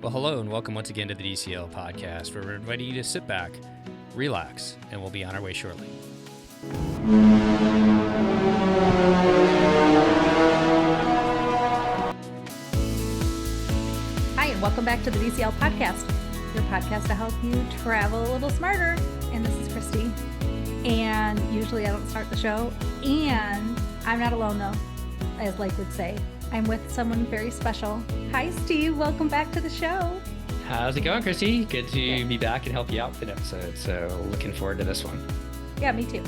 Well, hello and welcome once again to the DCL Podcast, where we're inviting you to sit back, relax, and we'll be on our way shortly. Hi, and welcome back to the DCL Podcast, your podcast to help you travel a little smarter. And this is Christy. And usually I don't start the show. And I'm not alone, though, as Blake would say. I'm with someone very special. Hi, Steve. Welcome back to the show. How's it going, Christy? Good to be back and help you out for the episode. So looking forward to this one. Yeah, me too.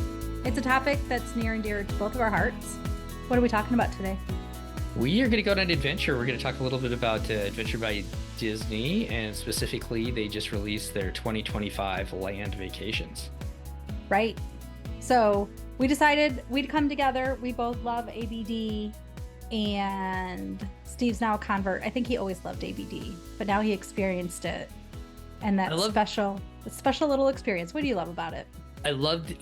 It's a topic that's near and dear to both of our hearts. What are we talking about today? We are going to go on an adventure. We're going to talk a little bit about Adventure by Disney, and specifically, they just released their 2025 land vacations. Right. So we decided we'd come together. We both love ABD. And Steve's now a convert. I think he always loved ABD, but now he experienced it. And that special little experience. What do you love about it? I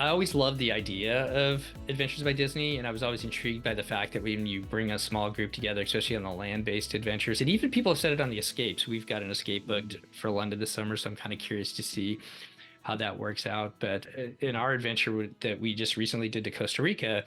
always loved the idea of Adventures by Disney, and I was always intrigued by the fact that when you bring a small group together, especially on the land-based adventures, and even people have said it on the escapes. We've got an escape booked for London this summer, so I'm kind of curious to see how that works out. But in our adventure that we just recently did to Costa Rica,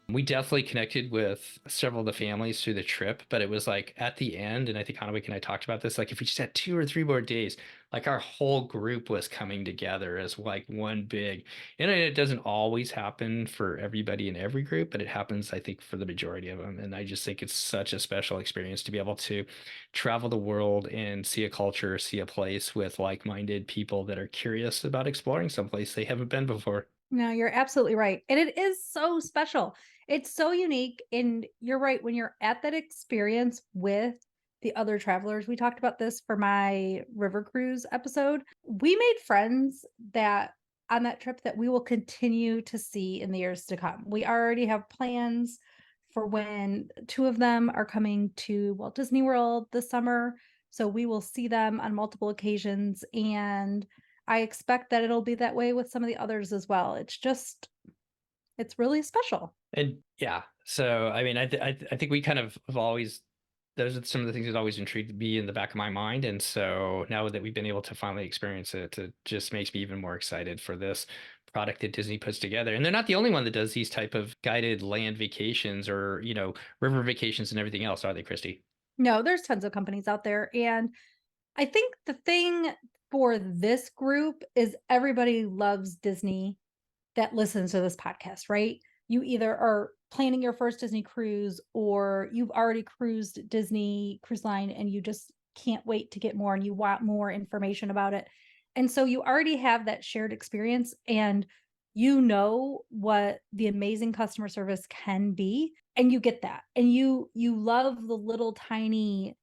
we definitely connected with several of the families through the trip, but it was like at the end, and I think Hanawik and I talked about this, like if we just had 2 or 3 more days, like our whole group was coming together as like one big, and it doesn't always happen for everybody in every group, but it happens, I think, for the majority of them. And I just think it's such a special experience to be able to travel the world and see a culture, see a place with like-minded people that are curious about exploring someplace they haven't been before. No, you're absolutely right. And it is so special. It's so unique. And you're right. When you're at that experience with the other travelers, we talked about this for my river cruise episode. We made friends that on that trip that we will continue to see in the years to come. We already have plans for when 2 of them are coming to Walt Disney World this summer. So we will see them on multiple occasions. And I expect that it'll be that way with some of the others as well. It's really special. And yeah, so I mean, I think we kind of have always, those are some of the things that always intrigued me in the back of my mind. And so now that we've been able to finally experience it, it just makes me even more excited for this product that Disney puts together. And they're not the only one that does these type of guided land vacations or, river vacations and everything else, are they, Christy? No, there's tons of companies out there. And I think the thing for this group is everybody loves Disney that listens to this podcast, right? You either are planning your first Disney cruise or you've already cruised Disney Cruise Line and you just can't wait to get more and you want more information about it. And so you already have that shared experience and you know what the amazing customer service can be, and you get that. And you love the little tiny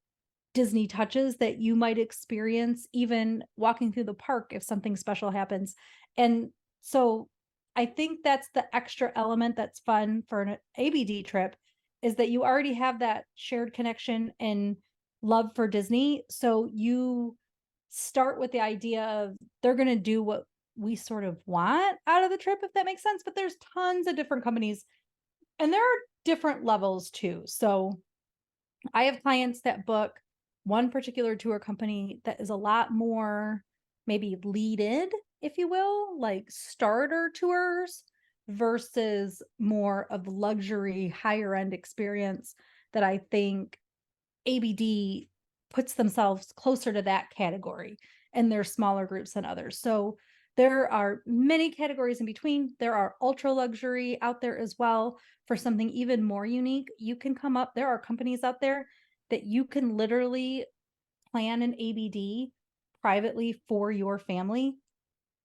Disney touches that you might experience even walking through the park if something special happens. And so I think that's the extra element that's fun for an ABD trip, is that you already have that shared connection and love for Disney. So you start with the idea of they're going to do what we sort of want out of the trip, if that makes sense. But there's tons of different companies and there are different levels too. So I have clients that book one particular tour company that is a lot more maybe lead-in, if you will, like starter tours versus more of luxury higher end experience that I think ABD puts themselves closer to that category, and they're smaller groups than others. So there are many categories in between. There are ultra luxury out there as well for something even more unique. You can come up, there are companies out there that you can literally plan an ABD privately for your family,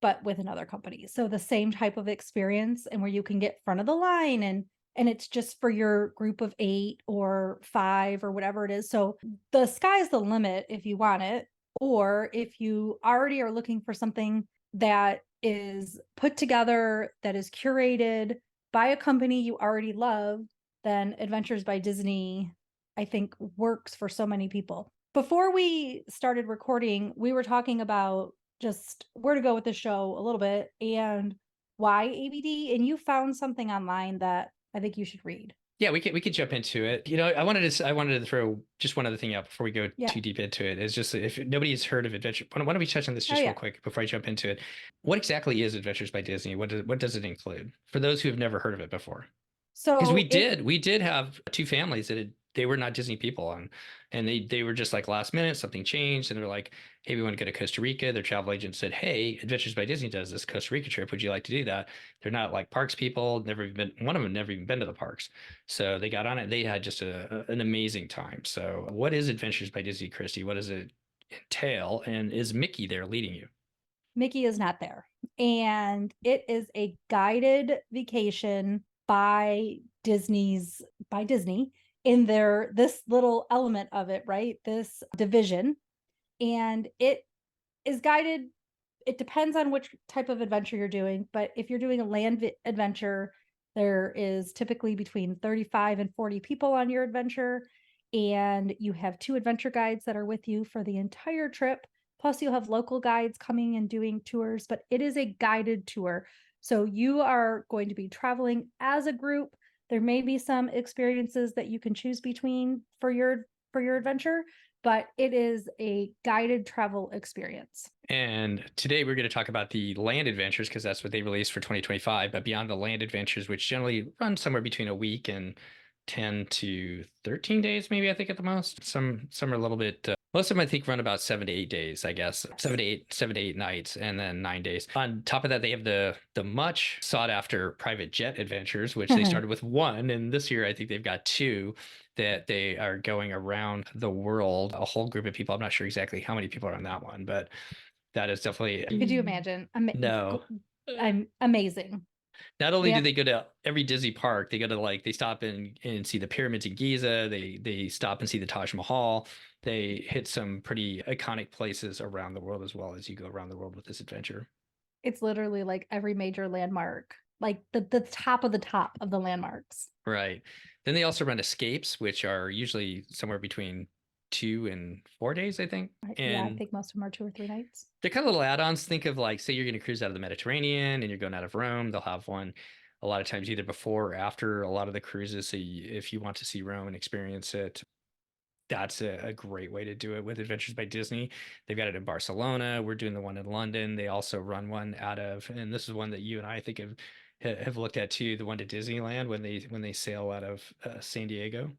but with another company. So the same type of experience, and where you can get front of the line and it's just for your group of 8 or 5 or whatever it is. So the sky's the limit if you want it, or if you already are looking for something that is put together, that is curated by a company you already love, then Adventures by Disney, I think, works for so many people. Before we started recording, we were talking about just where to go with the show a little bit and why ABD, and you found something online that I think you should read. Yeah, we could jump into it. I wanted to throw just one other thing out before we go Yeah. too deep into it. Is just if nobody's heard of Adventure, why don't we touch on this Oh just real yeah. quick before I jump into it? What exactly is Adventures by Disney? What does it include for those who have never heard of it before? Because we So it did have two families they were not Disney people and they were just like last minute something changed and they're like, hey, we want to go to Costa Rica. Their travel agent said, hey, Adventures by Disney does this Costa Rica trip. Would you like to do that? They're not like parks people. Never even been. One of them never even been to the parks, so they got on it. They had just an amazing time. So what is Adventures by Disney, Christy? What does it entail? And is Mickey there leading you? Mickey is not there. And it is a guided vacation by Disney in their this little element of it, right? This division. And it is guided. It depends on which type of adventure you're doing, but if you're doing a adventure, there is typically between 35 and 40 people on your adventure, and you have 2 adventure guides that are with you for the entire trip. Plus, you'll have local guides coming and doing tours, but it is a guided tour. So you are going to be traveling as a group. There may be some experiences that you can choose between for your adventure, but it is a guided travel experience. And today we're going to talk about the land adventures because that's what they released for 2025. But beyond the land adventures, which generally run somewhere between a week and 10 to 13 days, maybe I think at the most. Some are a little bit. Most of them I think run about 7 to 8 days, I guess. 7 to 8 nights, and then 9 days. On top of that, they have the much sought after private jet adventures, which they started with one, and this year I think they've got two that they are going around the world. A whole group of people. I'm not sure exactly how many people are on that one, but that is definitely Could you imagine? no. I'm amazing. Not only They do have- they go to every Disney park, they go to they stop and see the pyramids in Giza. They stop and see the Taj Mahal. They hit some pretty iconic places around the world as well as you go around the world with this adventure. It's literally like every major landmark, like the top of the landmarks. Right. Then they also run escapes, which are usually somewhere between 2 and 4 days, I think. Yeah, I And think most of them are 2 or 3 nights. they're kind of little add-ons. Think of like, say you're going to cruise out of the Mediterranean and you're going out of Rome. They'll have one a lot of times either before or after a lot of the cruises. So if you want to see Rome and experience it, that's a great way to do it with Adventures by Disney. They've got it in Barcelona. We're doing the one in London. They also run one out of, and this is one that you and I think have looked at too, the one to Disneyland when they sail out of San Diego.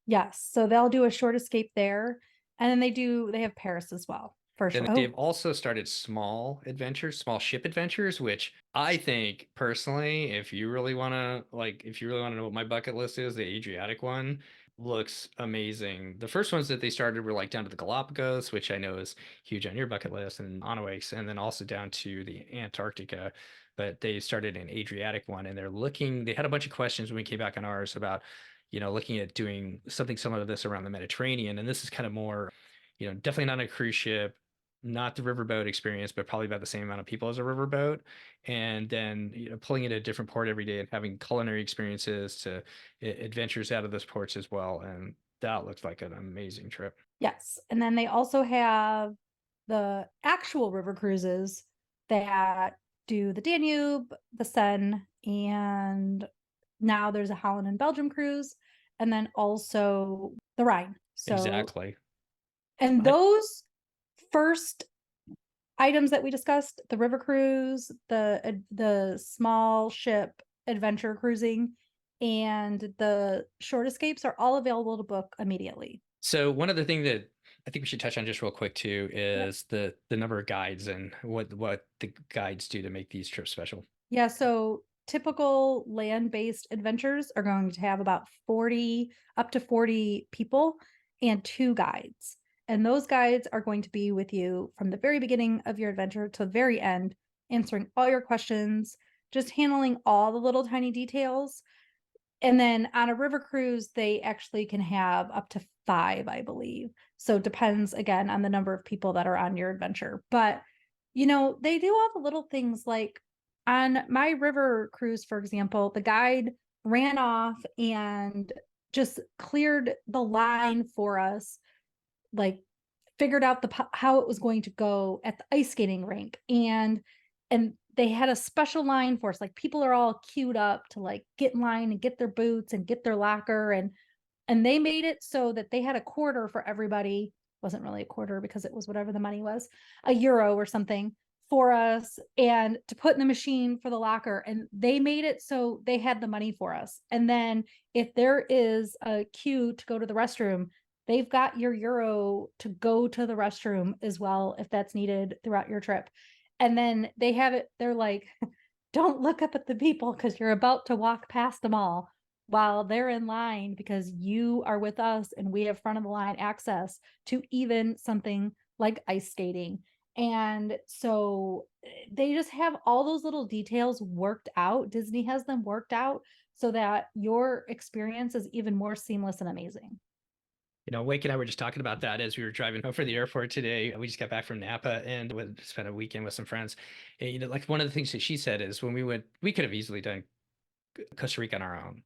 Yes, so they'll do a short escape there, and then they have Paris as well for Then sure. they've also started small adventures, small ship adventures, which I think personally, if you really want to know what my bucket list is, the Adriatic one looks amazing. The first ones that they started were like down to the Galapagos, which I know is huge on your bucket list, and Onawakes, and then also down to the Antarctica. But they started an Adriatic one, and they had a bunch of questions when we came back on ours about, looking at doing something similar to this around the Mediterranean. And this is kind of more, definitely not a cruise ship, not the riverboat experience, but probably about the same amount of people as a riverboat. And then, pulling it at a different port every day and having culinary experiences to adventures out of those ports as well. And that looks like an amazing trip. Yes, and then they also have the actual river cruises that do the Danube, the Seine, and now there's a Holland and Belgium cruise, and then also the Rhine. So Exactly. and those first items that we discussed, the river cruise, the small ship adventure cruising, and the short escapes are all available to book immediately. So one other thing that I think we should touch on just real quick too is the number of guides and what the guides do to make these trips special. Yeah, so typical land-based adventures are going to have about 40 up to 40 people and 2 guides. And those guides are going to be with you from the very beginning of your adventure to the very end, answering all your questions, just handling all the little tiny details. And then on a river cruise, they actually can have up to 5, I believe. So it depends again on the number of people that are on your adventure. But, they do all the little things like on my river cruise, for example, the guide ran off and just cleared the line for us, like figured out how it was going to go at the ice skating rink. And and they had a special line for us. Like people are all queued up to like get in line and get their boots and get their locker. And they made it so that they had a quarter for everybody. Wasn't really a quarter because it was whatever the money was, a euro or something for us, and to put in the machine for the locker. And they made it so they had the money for us. And then if there is a queue to go to the restroom, they've got your euro to go to the restroom as well, if that's needed throughout your trip. And then they have it, they're like, don't look up at the people because you're about to walk past them all while they're in line, because you are with us and we have front of the line access to even something like ice skating. And so they just have all those little details worked out. Disney has them worked out so that your experience is even more seamless and amazing. Wake and I were just talking about that as we were driving home from the airport today. We just got back from Napa and spent a weekend with some friends. And, like one of the things that she said is when we went, we could have easily done Costa Rica on our own.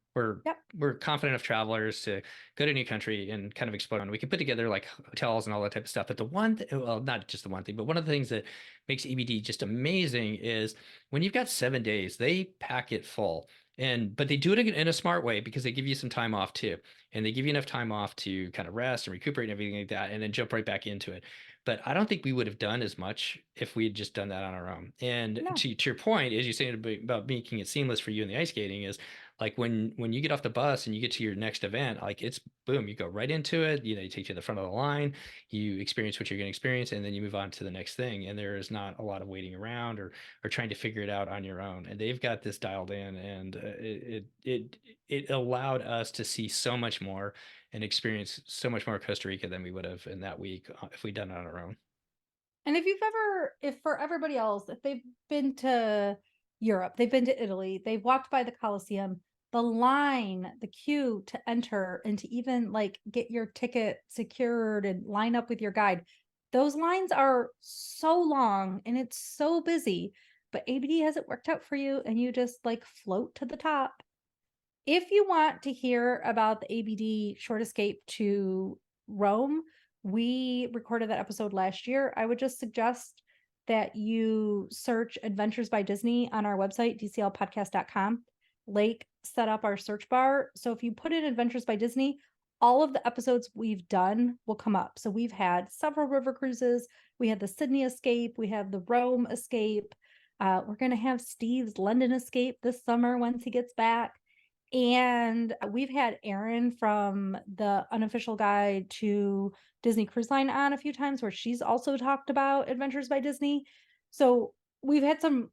We're confident enough travelers to go to a new country and kind of explore. And we can put together like hotels and all that type of stuff. But well, not just the one thing, but one of the things that makes ABD just amazing is when you've got 7 days, they pack it full. But they do it in a smart way because they give you some time off too. And they give you enough time off to kind of rest and recuperate and everything like that, and then jump right back into it. But I don't think we would have done as much if we had just done that on our own. And No. to your point, as you saying about making it seamless for you in the ice skating, is like when you get off the bus and you get to your next event, like it's boom, you go right into it. You take you to the front of the line, you experience what you're going to experience, and then you move on to the next thing. And there is not a lot of waiting around or trying to figure it out on your own. And they've got this dialed in, and it allowed us to see so much more and experience so much more Costa Rica than we would have in that week if we'd done it on our own. And if for everybody else, if they've been to Europe, they've been to Italy, they've walked by the Colosseum, the queue to enter and to even like get your ticket secured and line up with your guide, those lines are so long and it's so busy. But ABD has it worked out for you and you just like float to the top. If you want to hear about the ABD short escape to Rome, we recorded that episode last year. I would just suggest that you search Adventures by Disney on our website, dclpodcast.com. Lake set up our search bar. So if you put in Adventures by Disney, all of the episodes we've done will come up. So we've had several river cruises. We had the Sydney escape. We have the Rome escape. We're going to have Steve's London escape this summer once he gets back. And we've had Erin from the Unofficial Guide to Disney Cruise Line on a few times, where she's also talked about Adventures by Disney. So we've had some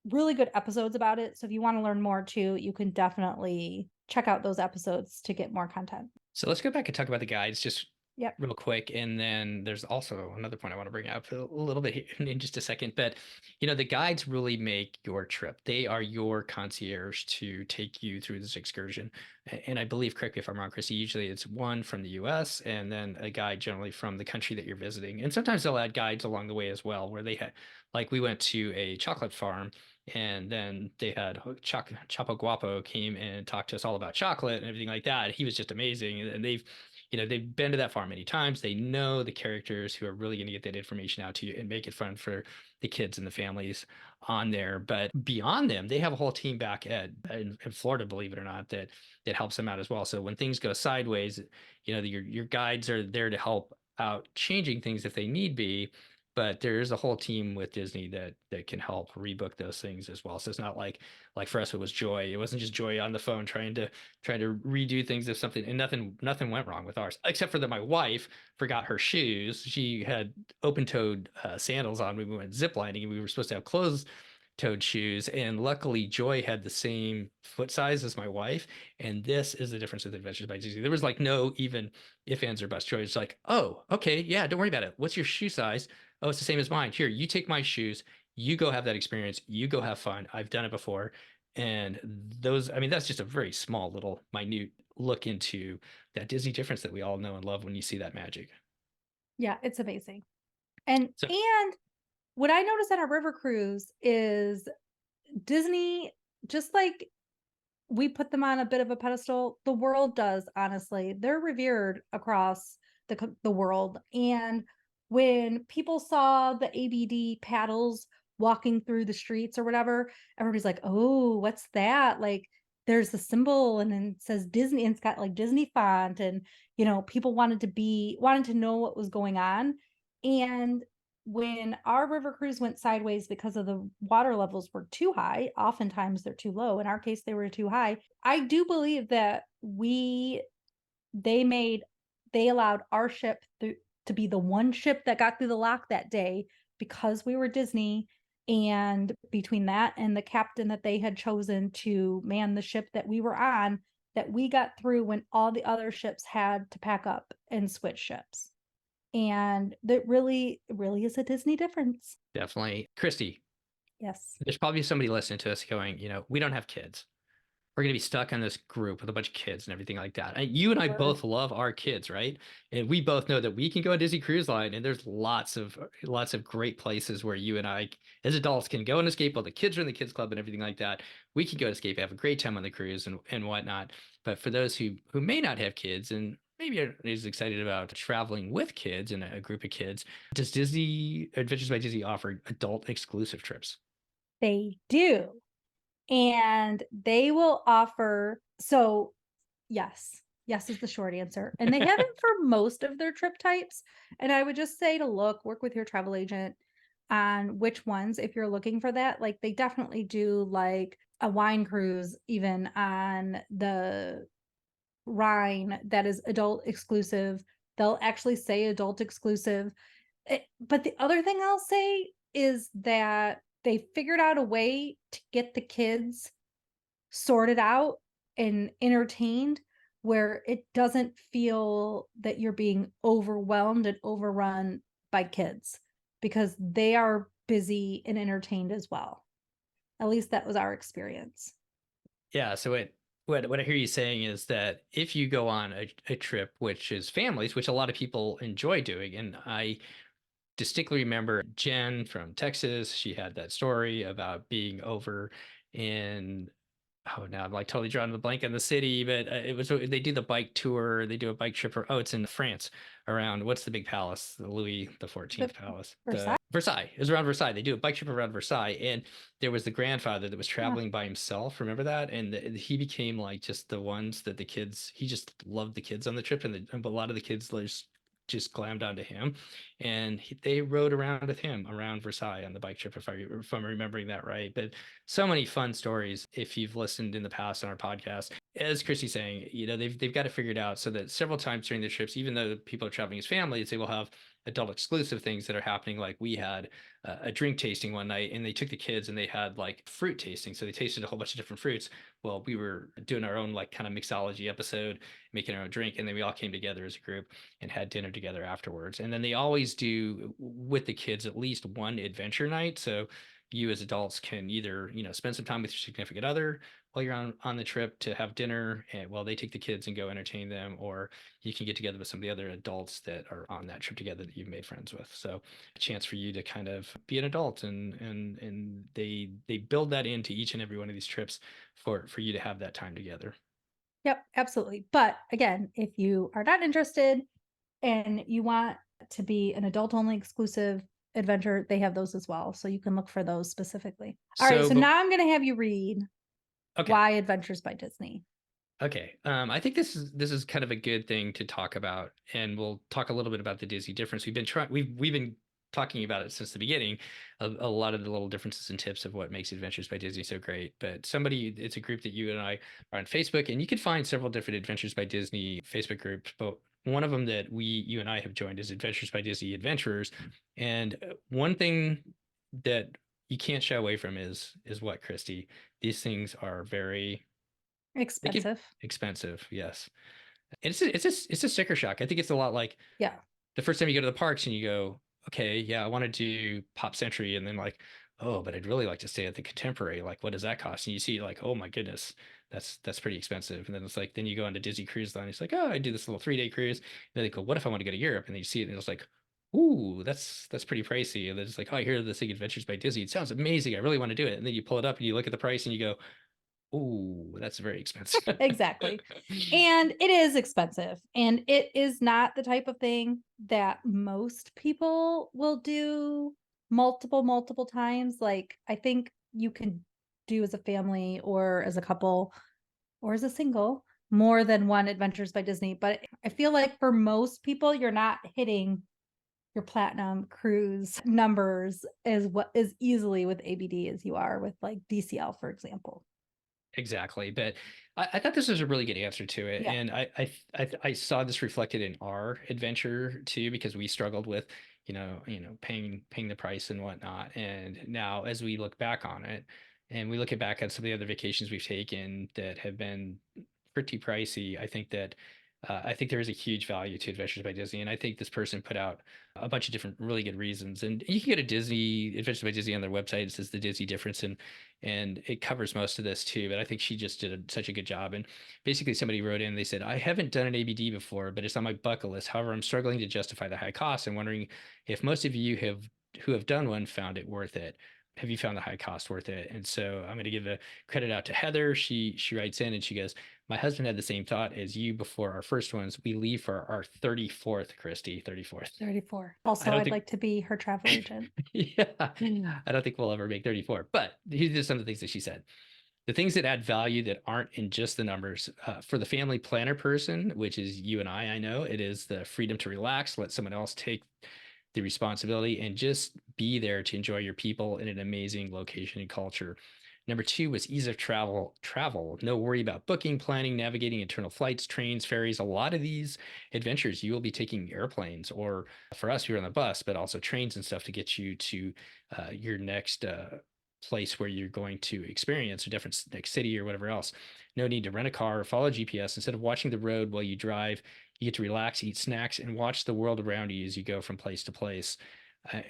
really good episodes about it. So if you want to learn more too, you can definitely check out those episodes to get more content. So let's go back and talk about the guides just Yep. real quick. And then there's also another point I want to bring up a little bit in just a second. But, the guides really make your trip. They are your concierge to take you through this excursion. And I believe, correct me if I'm wrong, Chrissy, usually it's one from the US and then a guide generally from the country that you're visiting. And sometimes they'll add guides along the way as well, where they had, like we went to a chocolate farm and then they had Chapo Guapo came and talked to us all about chocolate and everything like that. He was just amazing. And they've been to that farm many times. They know the characters who are really going to get that information out to you and make it fun for the kids and the families on there. But beyond them, they have a whole team back in Florida, believe it or not, that helps them out as well. So when things go sideways, your guides are there to help out changing things if they need be. But there is a whole team with Disney that can help rebook those things as well. So it's not like for us it was Joy. It wasn't just Joy on the phone trying to redo things if something, and nothing went wrong with ours, except for that my wife forgot her shoes. She had open-toed sandals on when we went ziplining, and we were supposed to have closed-toed shoes. And luckily Joy had the same foot size as my wife. And this is the difference with Adventures by Disney. There was like no even if, ands, or buts. Joy was like, oh, okay, yeah, don't worry about it. What's your shoe size? Oh, it's the same as mine. Here, you take my shoes. You go have that experience. You go have fun. I've done it before. And that's just a very small little minute look into that Disney difference that we all know and love when you see that magic. Yeah, it's amazing. And what I noticed on our river cruise is Disney, just like we put them on a bit of a pedestal, the world does, honestly. They're revered across the world. And when people saw the ABD paddles walking through the streets or whatever, everybody's like, oh, what's that? Like, there's the symbol and then it says Disney and it's got like Disney font, and people wanted to know what was going on. And when our river cruise went sideways because of the water levels were too high, oftentimes they're too low. In our case, they were too high. I do believe that they allowed our ship to be the one ship that got through the lock that day because we were Disney. And between that and the captain that they had chosen to man the ship that we were on, that we got through when all the other ships had to pack up and switch ships. And that really is a Disney difference. Definitely. Christy, Yes. there's probably somebody listening to us going, we don't have kids. We're going to be stuck on this group with a bunch of kids and everything like that. And you and I both love our kids, right? And we both know that we can go on Disney Cruise Line, and there's lots of great places where you and I, as adults, can go and escape while the kids are in the kids club and everything like that. We can go escape, have a great time on the cruise and whatnot. But for those who may not have kids and maybe are as excited about traveling with kids and a group of kids, does Disney Adventures by Disney offer adult exclusive trips? They do. And they will offer, so yes is the short answer. And they have it for most of their trip types. And I would just say to work with your travel agent on which ones, if you're looking for that. Like, they definitely do like a wine cruise, even on the Rhine, that is adult exclusive. They'll actually say adult exclusive. But the other thing I'll say is that they figured out a way to get the kids sorted out and entertained where it doesn't feel that you're being overwhelmed and overrun by kids, because they are busy and entertained as well. At least that was our experience. Yeah. So what I hear you saying is that if you go on a trip, which is families, which a lot of people enjoy doing, and I distinctly remember Jen from Texas, she had that story about being over in, now I'm like totally drawing the blank on the city, but they do the bike tour, they do a bike trip, it's in France around, what's the big palace, the Louis the 14th palace, Versailles. It was around Versailles. They do a bike trip around Versailles, and there was the grandfather that was traveling by himself. Remember that? And he became like just the ones that the kids, he just loved the kids on the trip, and a lot of the kids just glammed onto him, and they rode around with him around Versailles on the bike trip, if I'm remembering that right. But so many fun stories if you've listened in the past on our podcast. As Christy's saying, they've got it figured out so that several times during the trips, even though people are traveling as families, they will have adult exclusive things that are happening. Like we had a drink tasting one night, and they took the kids and they had like fruit tasting, so they tasted a whole bunch of different fruits. Well, we were doing our own like kind of mixology episode, making our own drink, and then we all came together as a group and had dinner together afterwards. And then they always do with the kids at least one adventure night, so you as adults can either spend some time with your significant other while you're on the trip to have dinner, and while they take the kids and go entertain them, or you can get together with some of the other adults that are on that trip together that you've made friends with. So a chance for you to kind of be an adult, and they build that into each and every one of these trips for you to have that time together. Yep, absolutely. But again, if you are not interested and you want to be an adult only exclusive adventure, they have those as well. So you can look for those specifically. All right. So now I'm going to have you read Why Adventures by Disney. Okay. I think this is kind of a good thing to talk about, and we'll talk a little bit about the Disney difference. We've been talking about it since the beginning, a lot of the little differences and tips of what makes Adventures by Disney so great. But it's a group that you and I are on Facebook, and you can find several different Adventures by Disney Facebook groups, but one of them that you and I have joined is Adventures by Disney Adventurers. And one thing that you can't shy away from is what, Christy? These things are very expensive. Yes. And it's a sticker shock. I think it's a lot like the first time you go to the parks and you go, okay, yeah, I want to do Pop Century, and then like, oh, but I'd really like to stay at the Contemporary. Like, what does that cost? And you see like, oh my goodness, that's pretty expensive. And then it's like, then you go on to Disney Cruise Line. It's like, oh, I do this little 3-day cruise. And then they go, what if I want to go to Europe? And then you see it, and it's like, ooh, that's pretty pricey. And then it's like, oh, I hear this thing, Adventures by Disney. It sounds amazing. I really want to do it. And then you pull it up and you look at the price and you go, ooh, that's very expensive. Exactly. And it is expensive. And it is not the type of thing that most people will do multiple times. Like, I think you can do as a family or as a couple or as a single more than one Adventures by Disney. But I feel like for most people, you're not hitting your platinum cruise numbers as easily with ABD as you are with like DCL, for example. Exactly. But I thought this was a really good answer to it. Yeah. And I saw this reflected in our adventure too, because we struggled with, paying the price and whatnot. And now as we look back on it and we look back at some of the other vacations we've taken that have been pretty pricey, I think there is a huge value to Adventures by Disney. And I think this person put out a bunch of different really good reasons. And you can get a Disney Adventures by Disney on their website. It says the Disney difference, and it covers most of this too. But I think she just did such a good job. And basically, somebody wrote in, they said, I haven't done an ABD before, but it's on my bucket list. However, I'm struggling to justify the high cost. I'm wondering if most of you who have done one found it worth it. Have you found the high cost worth it? And so I'm going to give a credit out to Heather. She writes in and she goes, my husband had the same thought as you before our first ones. We leave for our 34th, Christy, 34th. 34. Also, I'd like to be her travel agent. Yeah. I don't think we'll ever make 34. But here's just some of the things that she said. The things that add value that aren't in just the numbers. For the family planner person, which is you and I know, it is the freedom to relax, let someone else take the responsibility, and just be there to enjoy your people in an amazing location and culture. Number 2 was ease of travel. No worry about booking, planning, navigating internal flights, trains, ferries. A lot of these adventures, you will be taking airplanes, or for us, we were on the bus, but also trains and stuff to get you to your next place where you're going to experience a different next city or whatever else. No need to rent a car or follow GPS. Instead of watching the road while you drive, you get to relax, eat snacks, and watch the world around you as you go from place to place.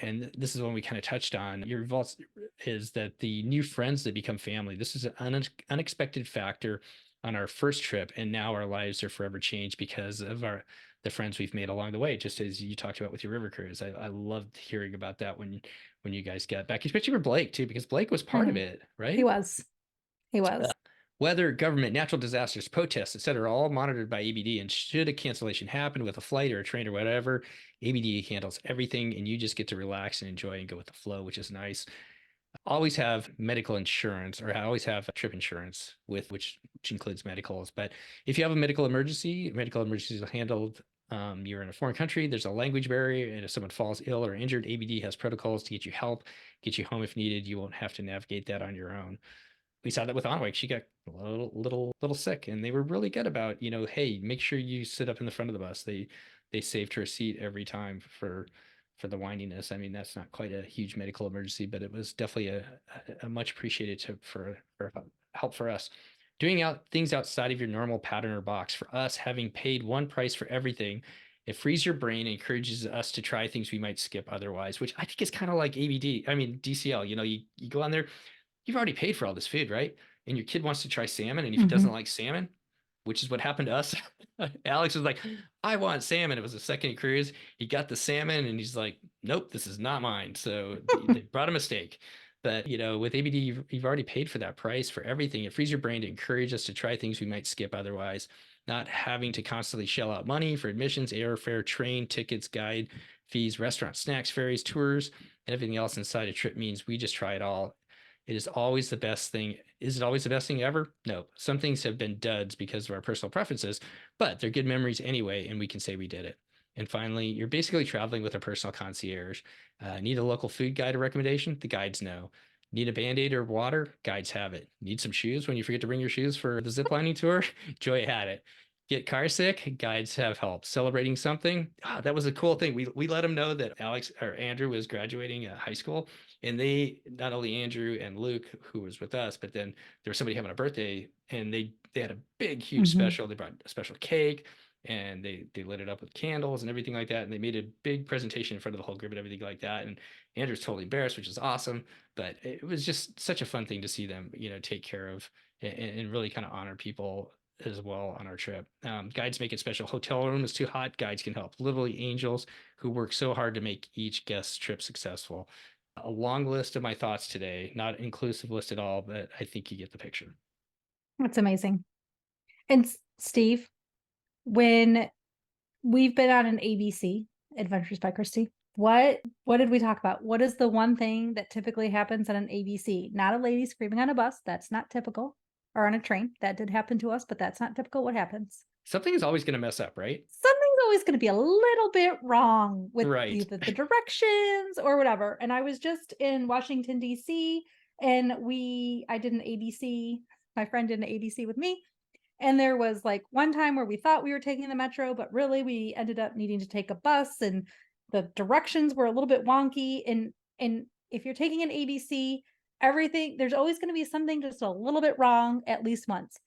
And this is one we kind of touched on. Your results is that the new friends that become family. This is an unexpected factor on our first trip, and now our lives are forever changed because of the friends we've made along the way. Just as you talked about with your river cruise, I loved hearing about that when you guys got back, especially for Blake too, because Blake was part of it, right? He was. Weather, government, natural disasters, protests, etc., all monitored by ABD. And should a cancellation happen with a flight or a train or whatever, ABD handles everything, and you just get to relax and enjoy and go with the flow, which is nice. Always have medical insurance, or always have trip insurance with which includes medicals. But if you have a medical emergency is handled. You're in a foreign country, there's a language barrier, and if someone falls ill or injured, ABD has protocols to get you help, get you home if needed. You won't have to navigate that on your own. We saw that with Onwake. She got a little sick, and they were really good about, hey, make sure you sit up in the front of the bus. They saved her seat every time for the windiness. I mean, that's not quite a huge medical emergency, but it was definitely a much appreciated tip for help for us. Doing things outside of your normal pattern or box. For us, having paid one price for everything, it frees your brain and encourages us to try things we might skip otherwise, which I think is kind of like DCL. You go on there, you've already paid for all this food, right? And your kid wants to try salmon, and if he doesn't like salmon, which is what happened to us, Alex was like, I want salmon. It was a second cruise. He got the salmon, and he's like, nope, this is not mine. So they brought a mistake. But, with ABD, you've already paid for that price for everything. It frees your brain to encourage us to try things we might skip otherwise, not having to constantly shell out money for admissions, airfare, train tickets, guide fees, restaurant snacks, ferries, tours, and everything else inside a trip means we just try it all. It is always the best thing. Is it always the best thing ever? No. Some things have been duds because of our personal preferences, but they're good memories anyway, and we can say we did it. And finally, you're basically traveling with a personal concierge. Need a local food guide or recommendation? The guides know. Need a Band-Aid or water? Guides have it. Need some shoes when you forget to bring your shoes for the ziplining tour? Joy had it. Get car sick? Guides have help. Celebrating something? That was a cool thing. We let them know that Alex or Andrew was graduating high school, and they, not only Andrew and Luke, who was with us, but then there was somebody having a birthday, and they had a big, huge special. They brought a special cake, and they lit it up with candles and everything like that. And they made a big presentation in front of the whole group and everything like that. And Andrew's totally embarrassed, which is awesome. But it was just such a fun thing to see them, take care of and really kind of honor people as well on our trip. Guides make it special. Hotel room is too hot. Guides can help. Literally angels who work so hard to make each guest's trip successful. A long list of my thoughts today, not inclusive list at all, but I think you get the picture. That's amazing. And Steve, when we've been on an ABC, Adventures by Christy, What did we talk about? What is the one thing that typically happens on an ABC? Not a lady screaming on a bus. That's not typical. Or on a train. That did happen to us, but that's not typical. What happens? Something is always going to mess up, right? Something's always going to be a little bit wrong with Right. either the directions or whatever. And I was just in Washington, D.C., and I did an ADC. My friend did an ADC with me. And there was like one time where we thought we were taking the metro, but really we ended up needing to take a bus, and the directions were a little bit wonky. And if you're taking an ABC, there's always going to be something just a little bit wrong at least once.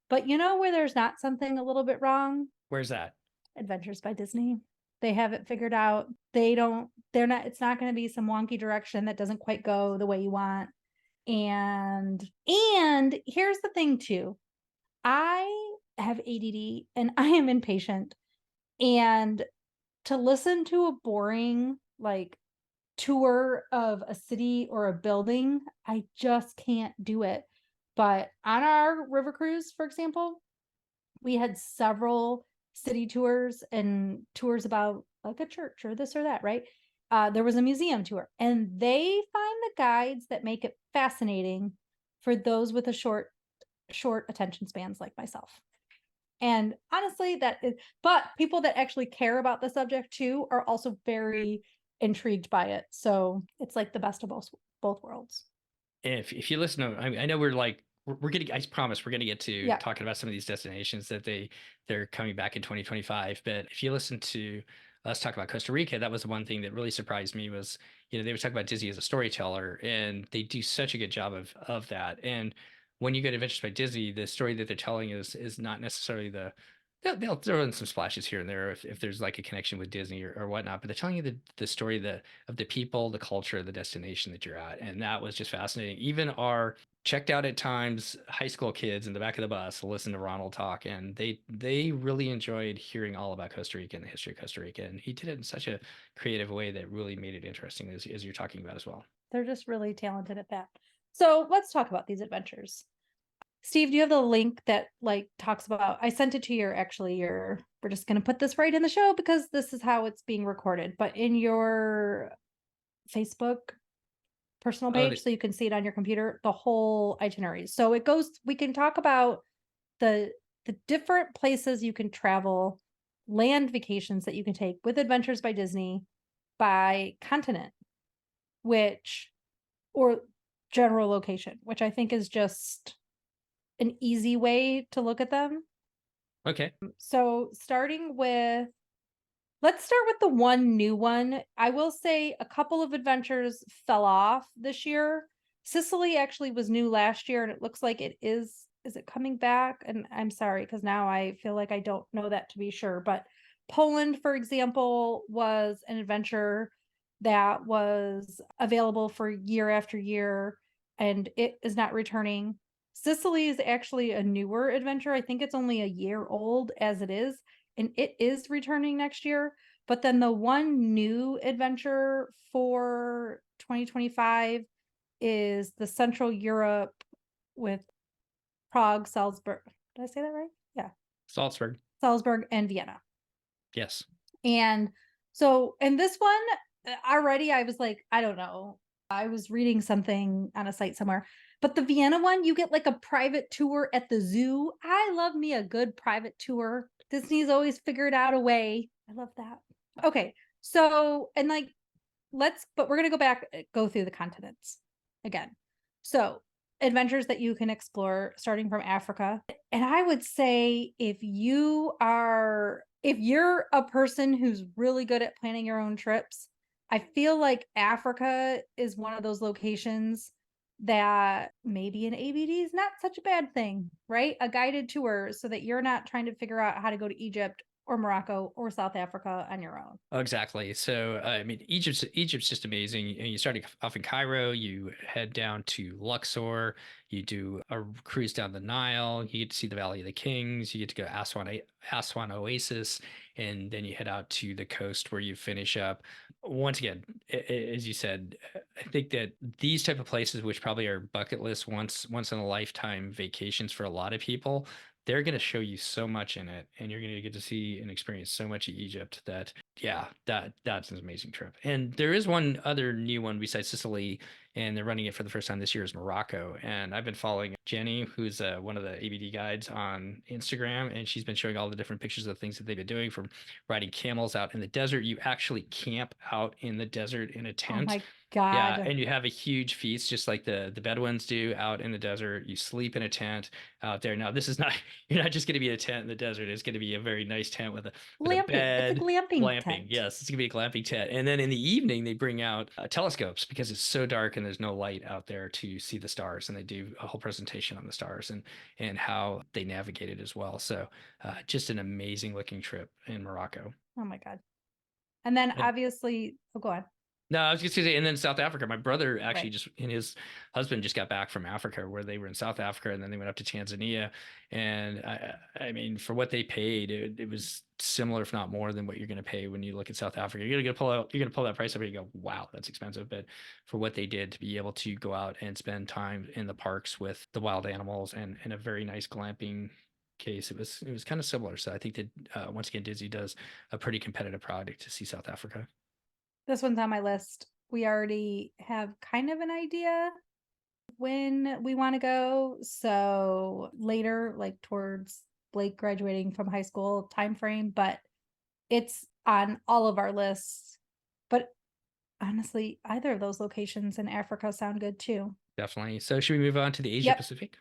But you know where there's not something a little bit wrong? Where's that? Adventures by Disney. They have it figured out. It's not going to be some wonky direction that doesn't quite go the way you want. And here's the thing too. I have ADD and I am impatient. And to listen to a boring like tour of a city or a building, I just can't do it. But on our river cruise, for example, we had several city tours and tours about like a church or this or that, right? There was a museum tour, and they find the guides that make it fascinating for those with a short attention spans like myself. And honestly, but people that actually care about the subject too are also very intrigued by it. So it's like the best of both worlds. If you listen to, I know we're getting, I promise we're going to get to talking about some of these destinations that they're coming back in 2025. But if you listen to us talk about Costa Rica, that was the one thing that really surprised me was, they were talking about Disney as a storyteller, and they do such a good job of that. And when you go to Adventures by Disney, the story that they're telling is not necessarily they'll throw in some splashes here and there if there's like a connection with Disney or whatnot, but they're telling you the story of the people, the culture, the destination that you're at. And that was just fascinating. Even our checked out at times high school kids in the back of the bus listen to Ronald talk, and they really enjoyed hearing all about Costa Rica and the history of Costa Rica. And he did it in such a creative way that really made it interesting, as you're talking about as well. They're just really talented at that. So let's talk about these adventures. Steve, do you have the link that like talks about, I sent it to we're just going to put this right in the show because this is how it's being recorded, but in your Facebook personal page, so you can see it on your computer, the whole itinerary. So we can talk about the different places you can travel, land vacations that you can take with Adventures by Disney by continent, or general location, which I think is just an easy way to look at them. Okay. So let's start with the one new one. I will say a couple of adventures fell off this year. Sicily actually was new last year, and it looks like it is it coming back? And I'm sorry, because now I feel like I don't know that to be sure. But Poland, for example, was an adventure that was available for year after year, and it is not returning. Sicily is actually a newer adventure. I think it's only a year old as it is, and it is returning next year. But then the one new adventure for 2025 is the Central Europe with Prague, Salzburg. Did I say that right? Yeah. Salzburg and Vienna. Yes. And this one already, I was like, I don't know. I was reading something on a site somewhere. But the Vienna one, you get like a private tour at the zoo. I love me a good private tour. Disney's always figured out a way. I love that. Okay. So, and like, but we're going to go through the continents again. So, adventures that you can explore starting from Africa. And I would say if you're a person who's really good at planning your own trips, I feel like Africa is one of those locations that maybe an ABD is not such a bad thing, right? A guided tour so that you're not trying to figure out how to go to Egypt or Morocco or South Africa on your own. Oh, exactly. So, I mean, Egypt's just amazing. You start off in Cairo, you head down to Luxor, you do a cruise down the Nile, you get to see the Valley of the Kings, you get to go to Aswan Oasis, and then you head out to the coast where you finish up. Once again, as you said, I think that these type of places, which probably are bucket list once in a lifetime vacations for a lot of people, they're going to show you so much in it, and you're going to get to see and experience so much of Egypt that yeah, that's an amazing trip. And there is one other new one besides Sicily, and they're running it for the first time this year is Morocco. And I've been following Jenny, who's one of the ABD guides on Instagram, and she's been showing all the different pictures of things that they've been doing, from riding camels out in the desert. You actually camp out in the desert in a Oh tent. my Yeah, God. and you have a huge feast just like the Bedouins do out in the desert. You sleep in a tent out there. Now, this is not you're not just going to be in a tent in the desert. It's going to be a very nice tent with a Glamping. It's a bed. glamping Glamping, tent. yes, it's gonna be a glamping tent. And then in the evening, they bring out telescopes because it's so dark and there's no light out there to see the stars. And they do a whole presentation on the stars and how they navigate it as well. So just an amazing looking trip in Morocco. Oh my God. And then And obviously, oh, go on. no, I was just gonna say, and then South Africa. My brother actually Right. just and his husband just got back from Africa, where they were in South Africa, and then they went up to Tanzania. And I mean, for what they paid, it was similar, if not more, than what you're going to pay when you look at South Africa. You're gonna pull that price up, and you go, wow, that's expensive. But for what they did to be able to go out and spend time in the parks with the wild animals and a very nice glamping case, it was kind of similar. So I think that once again, Disney does a pretty competitive product to see South Africa. This one's on my list. We already have kind of an idea when we want to go. So later, like towards Blake graduating from high school timeframe, but it's on all of our lists. But honestly, either of those locations in Africa sound good too. Definitely. So should we move on to the Asia Yep. Pacific? Yep.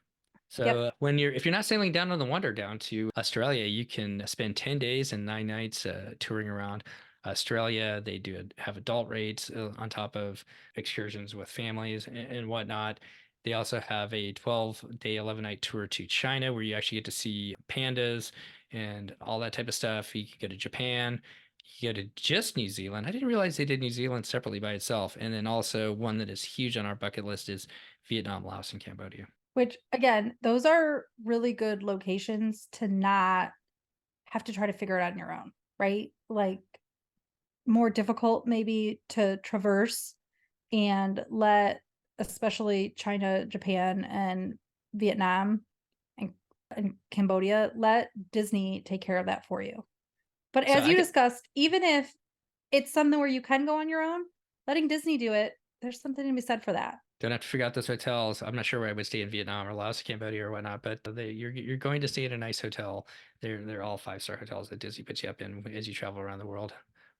So if you're not sailing down on the Wonder down to Australia, you can spend 10 days and 9 nights touring around Australia. They have adult rates on top of excursions with families and whatnot. They also have a 12-day, 11-night tour to China where you actually get to see pandas and all that type of stuff. You can go to Japan. You go to just New Zealand. I didn't realize they did New Zealand separately by itself. And then also one that is huge on our bucket list is Vietnam, Laos, and Cambodia. Which again, those are really good locations to not have to try to figure it out on your own, right? Like more difficult maybe to traverse and let especially China, Japan, and Vietnam and Cambodia, let Disney take care of that for you. But So as you discussed, even if it's something where you can go on your own, letting Disney do it, there's something to be said for that. don't have to figure out those hotels. I'm not sure where I would stay in Vietnam or Laos, Cambodia, or whatnot, but you're going to stay in a nice hotel. They're all 5-star hotels that Disney puts you up in as you travel around the world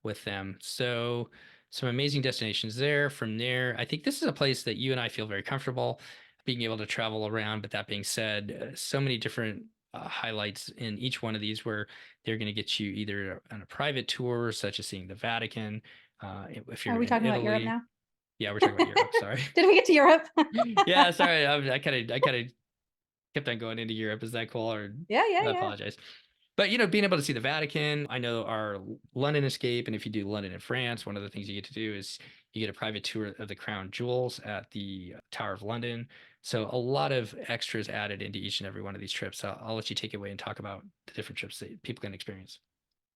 with them. So some amazing destinations there. From there, I think this is a place that you and I feel very comfortable being able to travel around. But that being said, so many different highlights in each one of these where they're going to get you either on a private tour, such as seeing the Vatican. If you're Are we in talking about Europe Italy, now? yeah, we're talking about Europe. Sorry. Did we get to Europe? Yeah, sorry. I kind of kept on going into Europe. Is that cool? Or Yeah, I yeah. apologize. But being able to see the Vatican, I know our London escape, and if you do London and France, one of the things you get to do is you get a private tour of the Crown Jewels at the Tower of London. So a lot of extras added into each and every one of these trips. I'll let you take it away and talk about the different trips that people can experience.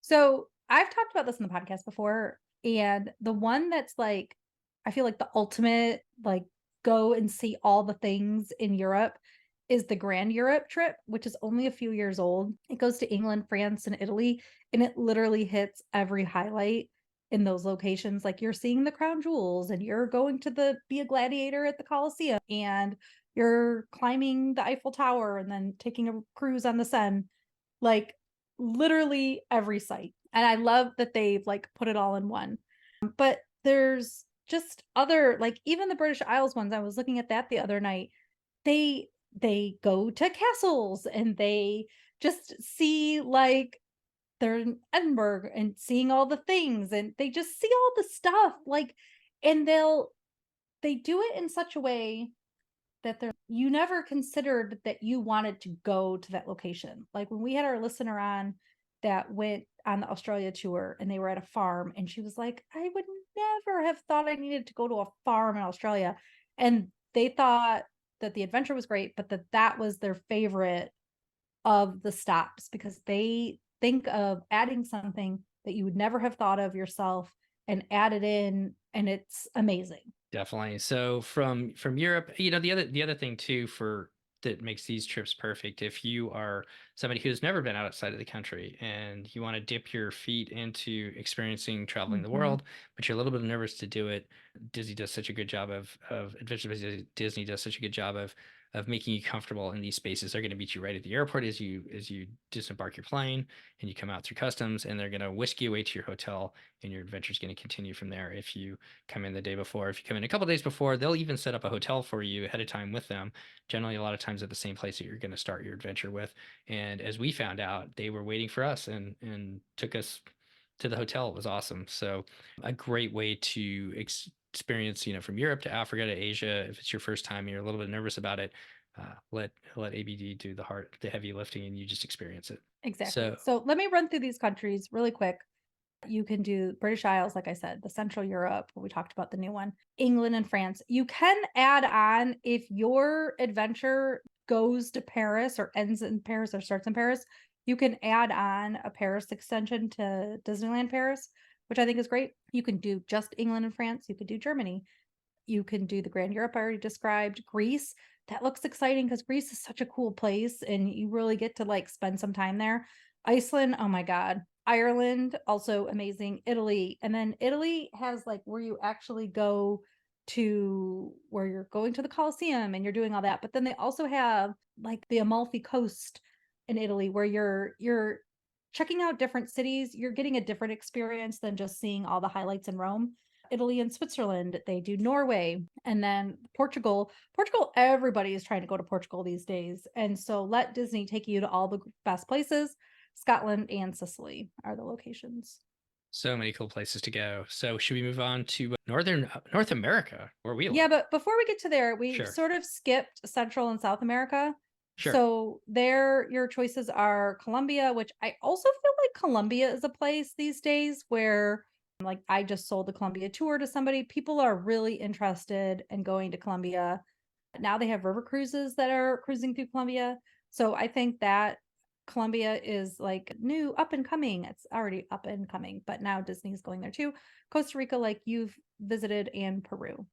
So I've talked about this in the podcast before, and the one that's like, I feel like the ultimate, like, go and see all the things in Europe is the Grand Europe trip, which is only a few years old. It goes to England, France, and Italy, and it literally hits every highlight in those locations. Like you're seeing the crown jewels, and you're going to be a gladiator at the Colosseum, and you're climbing the Eiffel Tower and then taking a cruise on the Seine. Like literally every site. And I love that they've like put it all in one. But there's just other, like even the British Isles ones. I was looking at that the other night. They go to castles and they just see, like, they're in Edinburgh and seeing all the things, and they just see all the stuff, like, and they do it in such a way that you never considered that you wanted to go to that location. Like when we had our listener on that went on the Australia tour and they were at a farm, and she was like, I would never have thought I needed to go to a farm in Australia. And they thought that the adventure was great, but that was their favorite of the stops because they think of adding something that you would never have thought of yourself and add it in, and it's amazing. Definitely. So from Europe, the other thing too for that makes these trips perfect. If you are somebody who's never been outside of the country and you want to dip your feet into experiencing traveling the world, but you're a little bit nervous to do it, Disney does such a good job of Adventures by Disney does such a good job of making you comfortable in these spaces. They're going to meet you right at the airport as you disembark your plane and you come out through customs, and they're going to whisk you away to your hotel, and your adventure is going to continue from there. If you come in the day before, if you come in a couple days before, they'll even set up a hotel for you ahead of time with them, generally a lot of times at the same place that you're going to start your adventure with. And as we found out, they were waiting for us and took us to the hotel. It was awesome. So a great way to experience, from Europe to Africa to Asia. If it's your first time and you're a little bit nervous about it, let ABD do the heavy lifting, and you just experience it. Exactly. So let me run through these countries really quick. You can do British Isles, like I said, the Central Europe, we talked about the new one, England and France. You can add on, if your adventure goes to Paris or ends in Paris or starts in Paris, you can add on a Paris extension to Disneyland Paris, which I think is great. You can do just England and France. You could do Germany. You can do the Grand Europe I already described. Greece, that looks exciting because Greece is such a cool place and you really get to spend some time there. Iceland, oh my God. Ireland, also amazing. Italy. And then Italy has where you actually go to where you're going to the Colosseum and you're doing all that. But then they also have the Amalfi Coast in Italy where you're checking out different cities. You're getting a different experience than just seeing all the highlights in Rome. Italy and Switzerland, they do Norway, and then Portugal. Everybody is trying to go to Portugal these days. And so let Disney take you to all the best places. Scotland and Sicily are the locations. So many cool places to go. So should we move on to North America, where we live? Yeah, but before we get to there, we sort of skipped Central and South America. Sure. So there, your choices are Colombia, which I also feel like Colombia is a place these days where I just sold the Colombia tour to somebody. People are really interested in going to Colombia. Now they have river cruises that are cruising through Colombia. So I think that Colombia is new, up and coming. It's already up and coming, but now Disney's going there too. Costa Rica, you've visited, and Peru.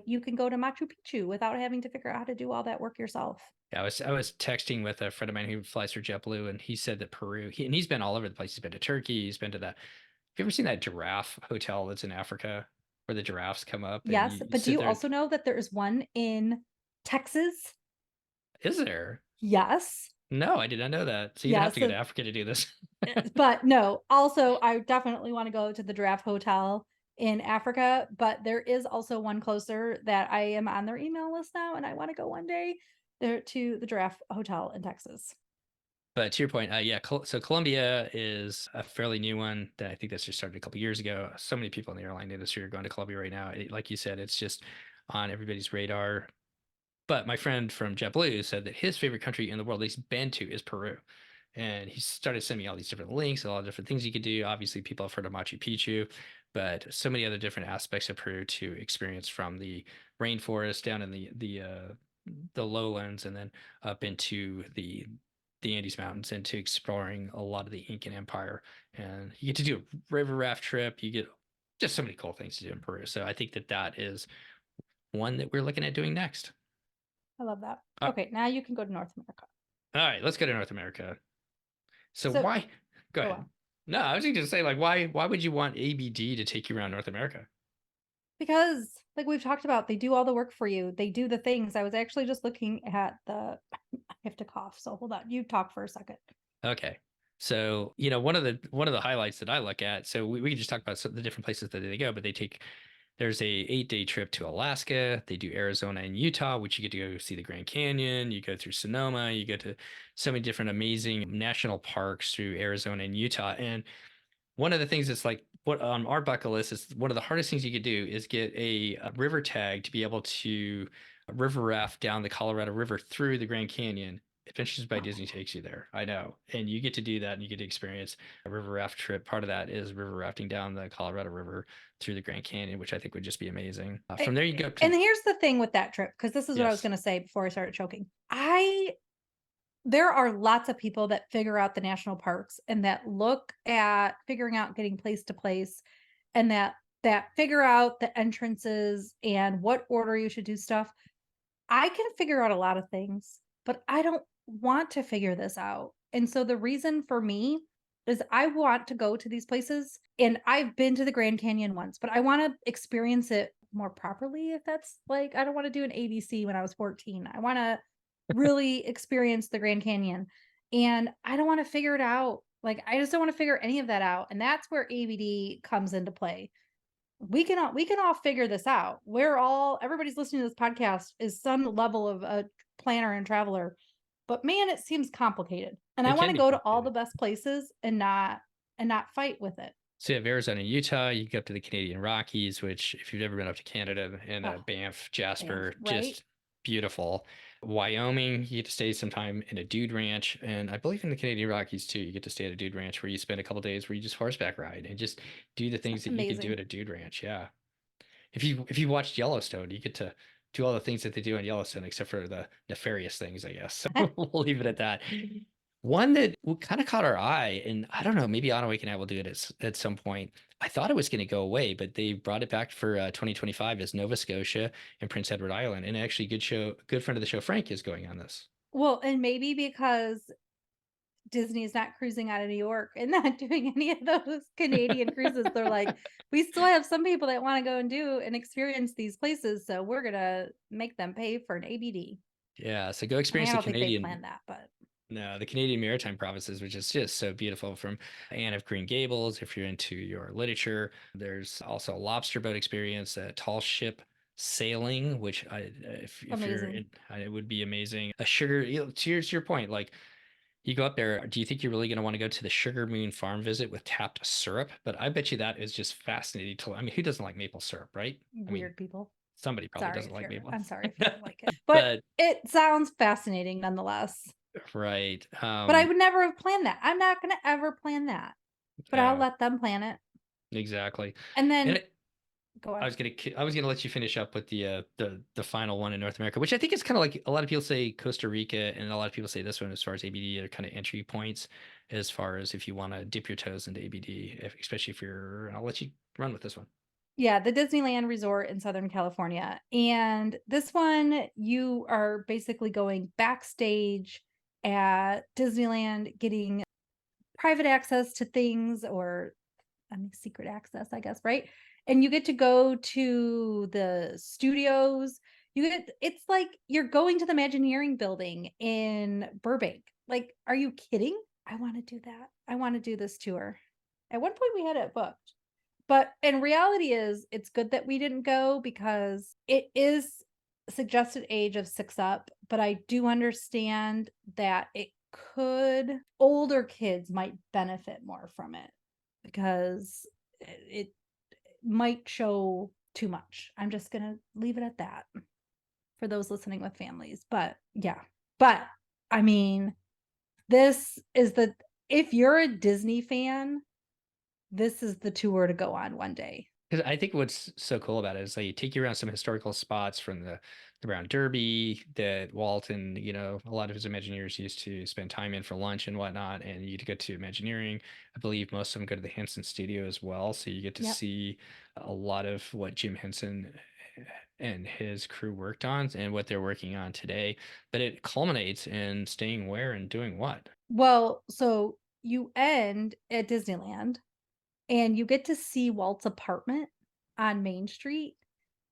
You can go to Machu Picchu without having to figure out how to do all that work yourself. Yeah, I was texting with a friend of mine who flies for JetBlue, and he said that Peru, he's been all over the place. He's been to Turkey. He's been to that. Have you ever seen that giraffe hotel that's in Africa where the giraffes come up? Yes, but do you also know that there is one in Texas? Is there? Yes. No, I did not know that. So you don't have to go to Africa to do this. But no, also, I definitely want to go to the Giraffe Hotel in Africa, but there is also one closer that I am on their email list now, and I want to go one day there to the Giraffe Hotel in Texas. But to your point, so Colombia is a fairly new one that I think that's just started a couple years ago. So many people in the airline industry are going to Colombia right now. Like you said, it's just on everybody's radar. But my friend from JetBlue said that his favorite country in the world that he's been to is Peru. And he started sending me all these different links, a lot of different things you could do. Obviously, people have heard of Machu Picchu, but so many other different aspects of Peru to experience, from the rainforest down in the lowlands, and then up into the Andes Mountains, into exploring a lot of the Incan Empire. And you get to do a river raft trip. You get just so many cool things to do in Peru. So I think that is one that we're looking at doing next. I love that. Okay, now you can go to North America. All right, let's go to North America. So why? Go ahead. No, I was just going to say, why would you want ABD to take you around North America? Because, we've talked about, they do all the work for you. They do the things. I was actually just looking at I have to cough, so hold on. You talk for a second. Okay. So, one of the highlights that I look at, so we can just talk about the different places that they go, but there's a 8-day trip to Alaska. They do Arizona and Utah, which you get to go see the Grand Canyon. You go through Sonoma. You go to so many different amazing national parks through Arizona and Utah. And one of the things that's what on our bucket list is one of the hardest things you could do is get a river tag to be able to river raft down the Colorado River through the Grand Canyon. Adventures by Disney takes you there. I know. And you get to do that, and you get to experience a river raft trip. Part of that is river rafting down the Colorado River through the Grand Canyon, which I think would just be amazing. From there, you go to... And here's the thing with that trip, because this is what I was going to say before I started choking. There are lots of people that figure out the national parks and that look at figuring out getting place to place, and that figure out the entrances and what order you should do stuff. I can figure out a lot of things. but I don't want to figure this out. And so the reason for me is I want to go to these places, and I've been to the Grand Canyon once, but I want to experience it more properly. If that's like, I don't want to do an ABC when I was 14. I want to really experience the Grand Canyon, and I don't want to figure it out. Like, I just don't want to figure any of that out. And that's where ABD comes into play. We can all figure this out. Everybody's listening to this podcast is some level of a planner and traveler, but man, it seems complicated. And I It want can to be go to all the complicated. best places and not fight with it. So you have Arizona and Utah, you go up to the Canadian Rockies, which if you've ever been up to Canada and Oh, Banff, Jasper, right? just beautiful. Wyoming, you get to stay sometime in a dude ranch. And I believe in the Canadian Rockies too, you get to stay at a dude ranch where you spend a couple days where you just horseback ride and just do the things that you could do Amazing. at a dude ranch. Yeah. If you watched Yellowstone, you get to do all the things that they do in Yellowstone, except for the nefarious things, I guess. So we'll leave it at that. One that kind of caught our eye, and I don't know, maybe Auto Wake and I will do it at some point. I thought it was going to go away, but they brought it back for 2025 as Nova Scotia and Prince Edward Island. And actually, good friend of the show, Frank, is going on this. Well, and maybe because Disney is not cruising out of New York and not doing any of those Canadian cruises, they're like, we still have some people that want to go and do and experience these places, so we're gonna make them pay for an ABD. Yeah, so go I mean, experience I the don't think they Canadian. planned that, but No, the Canadian Maritime provinces, which is just so beautiful, from Anne of Green Gables. If you're into your literature, there's also a lobster boat experience, a tall ship sailing, which if you're amazing. it would be amazing. A sugar, to your point, like you go up there, do you think you're really going to want to go to the Sugar Moon Farm visit with tapped syrup? But I bet you that is just fascinating to. I mean, who doesn't like maple syrup, right? I mean, Weird people. somebody probably doesn't like maple. I'm sorry if you don't like it, but But it sounds fascinating nonetheless. right, But I would never have planned that. I'm not gonna ever plan that, but I'll yeah, let them plan it. exactly. And And then it, go I on. was gonna let you finish up with the final one in North America, which I think is kind of like a lot of people say Costa Rica, and a lot of people say this one as far as ABD are kind of entry points as far as if you want to dip your toes into ABD, especially if you're. I'll let you run with this one. Yeah, the Disneyland Resort in Southern California. And this one, you are basically going backstage at Disneyland, getting private access to things, or I mean, secret access, I guess, right? And you get to go to the studios. It's like you're going to the Imagineering building in Burbank. Like, are you kidding? I want to do that. I want to do this tour. At one point we had it booked. But in reality is it's good that we didn't go because it is suggested age of 6 up, but I do understand that older kids might benefit more from it because it might show too much. I'm just going to leave it at that for those listening with families. But yeah. But I mean, if you're a Disney fan, this is the tour to go on one day. Because I think what's so cool about it is they take you around some historical spots from the Brown Derby that Walton, a lot of his Imagineers used to spend time in for lunch and whatnot. And you get to Imagineering. I believe most of them go to the Henson Studio as well. So you get to Yep. see a lot of what Jim Henson and his crew worked on and what they're working on today. But it culminates in staying where and doing what. Well, so you end at Disneyland and you get to see Walt's apartment on Main Street.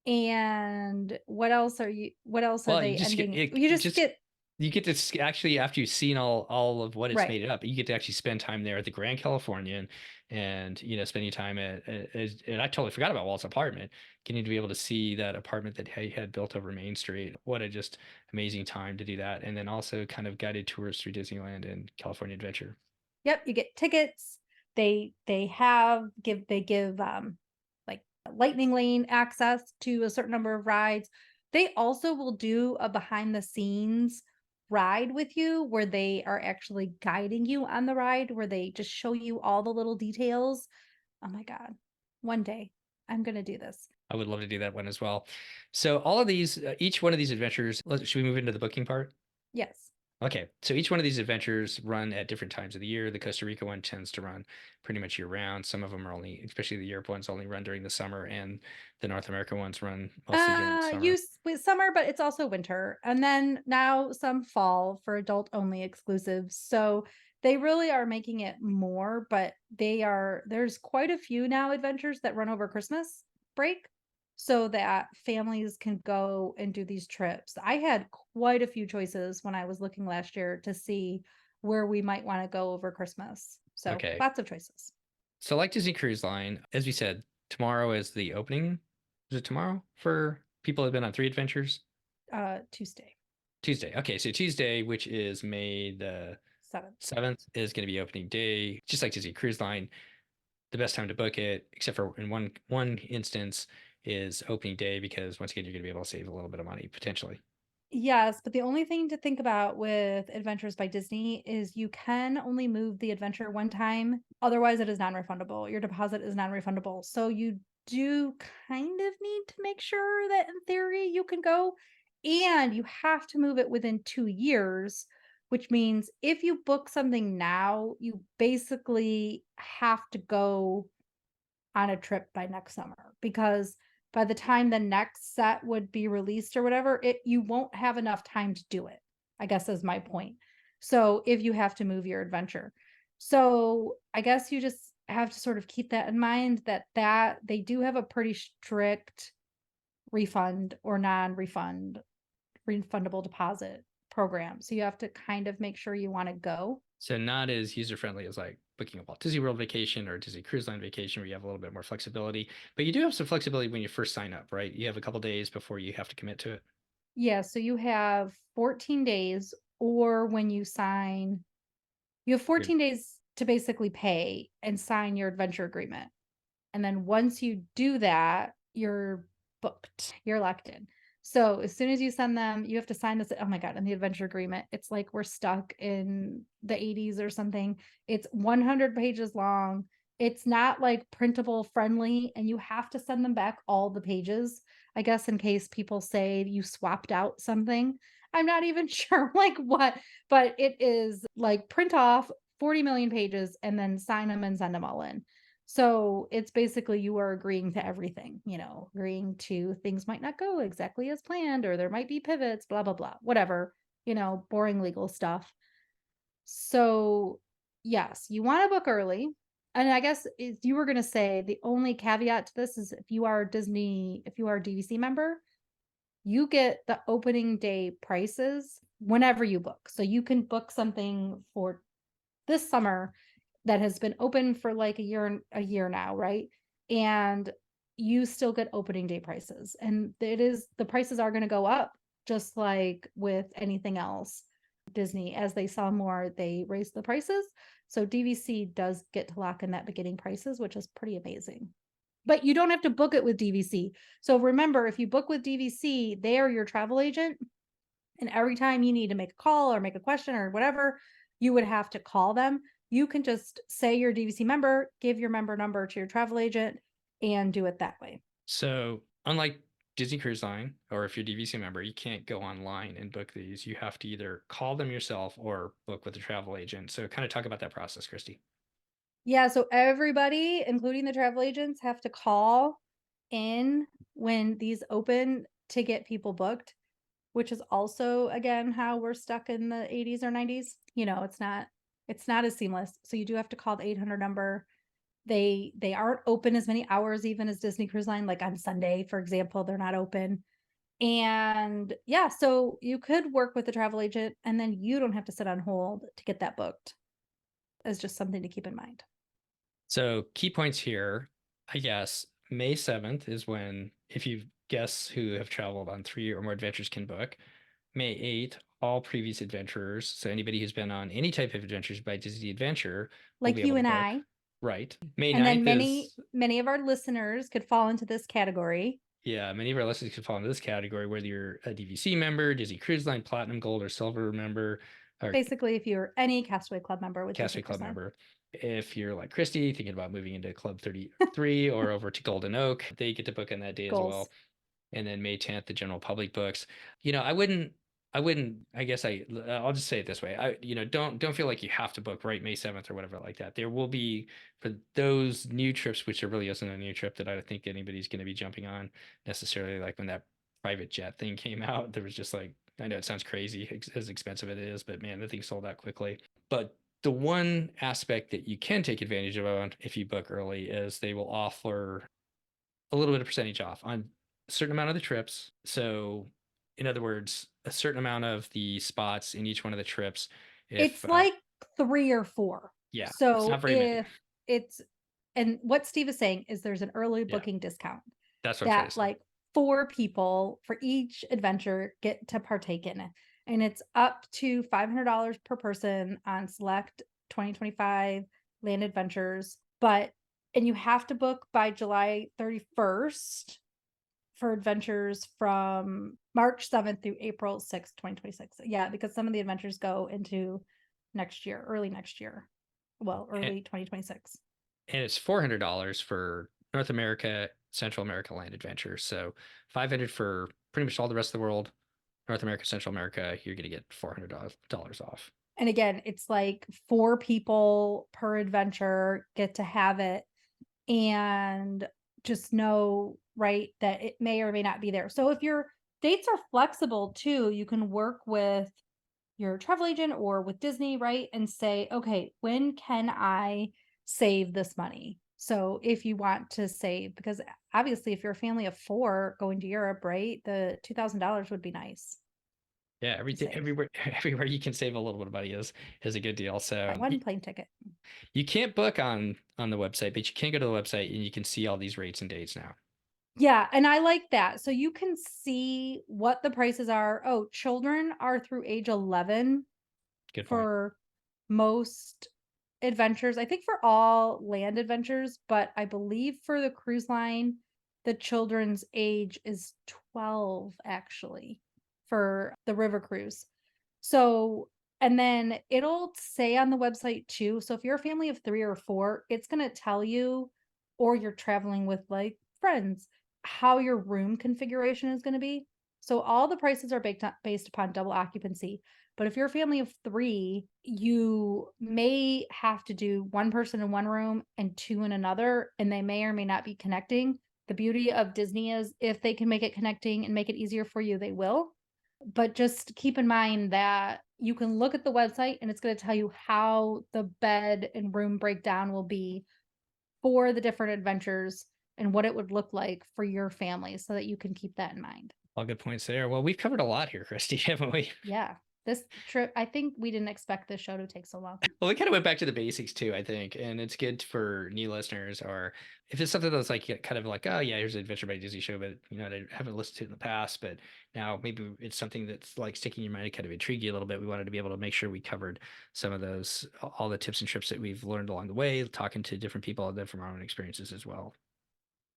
And what else are Well, you they just get ending? it You just just get you get to actually, after you've seen all of what it's right. made up, you get to actually spend time there at the Grand Californian, and spending time and I totally forgot about Walt's apartment, getting to be able to see that apartment that he had built over Main Street. What a just amazing time to do that, and then also kind of guided tours through Disneyland and California Adventure. Yep, you get tickets. They give like lightning lane access to a certain number of rides. They also will do a behind the scenes ride with you where they are actually guiding you on the ride, where they just show you all the little details. Oh my God. One day I'm going to do this. I would love to do that one as well. So all of these, each one of these adventures, should we move into the booking part? Yes. Okay, so each one of these adventures run at different times of the year. The Costa Rica one tends to run pretty much year round. Some of them are only, especially the Europe ones, only run during the summer, and the North America ones run mostly during the summer. Use with summer, but it's also winter. And then now some fall for adult only exclusives. So they really are making it more, but there's quite a few now adventures that run over Christmas break so that families can go and do these trips. I had quite a few choices when I was looking last year to see where we might want to go over Christmas. So Okay. lots of choices. So like Disney Cruise Line, as we said, tomorrow is the opening. Is it tomorrow for people who have been on 3 adventures? Tuesday. Tuesday. Okay, so Tuesday, which is May the 7th, is going to be opening day. Just like Disney Cruise Line, the best time to book it, except for in one instance, is opening day, because once again, you're going to be able to save a little bit of money potentially. Yes, but the only thing to think about with Adventures by Disney is you can only move the adventure one time. Otherwise, it is non-refundable. Your deposit is non-refundable. So you do kind of need to make sure that in theory you can go, and you have to move it within 2 years, which means if you book something now, you basically have to go on a trip by next summer, because by the time the next set would be released or whatever, you won't have enough time to do it, I guess is my point. So if you have to move your adventure. So I guess you just have to sort of keep that in mind, that they do have a pretty strict refund or refundable deposit program. So you have to kind of make sure you want to go. So not as user-friendly as like booking a Walt Disney World vacation or a Disney Cruise Line vacation, where you have a little bit more flexibility. But you do have some flexibility when you first sign up, right? You have a couple days before you have to commit to it. Yeah, so you have 14 days, or when you sign, you have 14 days to basically pay and sign your adventure agreement. And then once you do that, you're booked, you're locked in. So as soon as you send them, you have to sign this. Oh my God, in the adventure agreement, it's like we're stuck in the 80s or something. It's 100 pages long. It's not like printable friendly, and you have to send them back all the pages, I guess, in case people say you swapped out something. I'm not even sure like what, but it is like print off 40 million pages and then sign them and send them all in. So it's basically you are agreeing to everything, agreeing to things might not go exactly as planned, or there might be pivots, blah, blah, blah, whatever, boring legal stuff. So yes, you want to book early. And I guess you were going to say the only caveat to this is if you are a DVC member, you get the opening day prices whenever you book. So you can book something for this summer that has been open for like a year now, right? And you still get opening day prices. And the prices are going to go up, just like with anything else. Disney, as they sell more, they raise the prices. So DVC does get to lock in that beginning prices, which is pretty amazing. But you don't have to book it with DVC. So remember, if you book with DVC, they are your travel agent. And every time you need to make a call or make a question or whatever, you would have to call them. You can just say you're a DVC member, give your member number to your travel agent, and do it that way. So unlike Disney Cruise Line, or if you're a DVC member, you can't go online and book these. You have to either call them yourself or book with a travel agent. So kind of talk about that process, Christy. Yeah, so everybody, including the travel agents, have to call in when these open to get people booked, which is also, again, how we're stuck in the 80s or 90s. It's not as seamless. So you do have to call the 800 number. They aren't open as many hours even as Disney Cruise Line. Like on Sunday, for example, they're not open. And yeah, so you could work with the travel agent and then you don't have to sit on hold to get that booked. As just something to keep in mind. So key points here, I guess, May 7th is when, if you guests who have traveled on 3 or more adventures can book. May 8th, all previous adventurers, so anybody who's been on any type of adventures by Disney Adventure, will like be you able and to book. I. Right. May and 9th then many is, many of our listeners could fall into this category. Yeah, many of our listeners could fall into this category, whether you're a DVC member, Disney Cruise Line Platinum, Gold, or Silver member, or Basically, if you're any Castaway Club member with Castaway Disney Club Cruise Line. member. If you're like Christy, thinking about moving into Club 33 or over to Golden Oak, they get to book on that day as well. And then May 10th, the general public books. I wouldn't I wouldn't, I guess I'll just say it this way. Don't feel like you have to book right May 7th or whatever like that. There will be for those new trips, which there really isn't a new trip that I don't think anybody's going to be jumping on necessarily. Like when that private jet thing came out, there was just like, I know it sounds crazy as expensive it is, but man, the thing sold out quickly. But the one aspect that you can take advantage of if you book early is they will offer a little bit of percentage off on a certain amount of the trips. So, in other words, a certain amount of the spots in each one of the trips. If It's like 3 or 4. Yeah, it's So not very many. if it's, and what Steve is saying is there's an early Yeah, booking discount that's what I'm trying that to say. like 4 people for each adventure get to partake in it. And it's up to $500 per person on select 2025 land adventures. And you have to book by July 31st for adventures from March 7th through April 6th, 2026. Yeah, because some of the adventures go into next year, early next year. Well, And, early 2026. and it's $400 for North America, Central America land adventures. So 500 for pretty much all the rest of the world. North America, Central America, you're going to get $400 off. And again, it's like 4 people per adventure get to have it. And just know, right, that it may or may not be there. So if your dates are flexible too, you can work with your travel agent or with Disney, right? And say, okay, when can I save this money? So if you want to save, because obviously if you're a family of 4 going to Europe, right, the $2,000 would be nice. Yeah, everything, everywhere, everywhere you can save a little bit of money is a good deal. So one plane ticket. You can't book on the website, but you can go to the website and you can see all these rates and dates now. Yeah, and I like that. So you can see what the prices are. Oh, children are through age 11 Good point. for most adventures. I think for all land adventures, but I believe for the cruise line, the children's age is 12 actually for the river cruise. So, and then it'll say on the website too. So if you're a family of 3 or 4, it's going to tell you, or you're traveling with like friends, how your room configuration is going to be. So all the prices are based upon double occupancy. But if you're a family of 3, you may have to do 1 person in one room and 2 in another, and they may or may not be connecting. The beauty of Disney is if they can make it connecting and make it easier for you, they will. But just keep in mind that you can look at the website and it's going to tell you how the bed and room breakdown will be for the different adventures and what it would look like for your family so that you can keep that in mind. All good points there. Well, we've covered a lot here, Christy, haven't we? Yeah. This trip, I think we didn't expect this show to take so long. Well, we kind of went back to the basics too, I think, and it's good for new listeners, or if it's something that's like kind of like, oh yeah, here's an Adventure by Disney show, but I haven't listened to it in the past, but now maybe it's something that's like sticking in your mind, kind of intrigue you a little bit. We wanted to be able to make sure we covered some of those, all the tips and trips that we've learned along the way, talking to different people and then from our own experiences as well.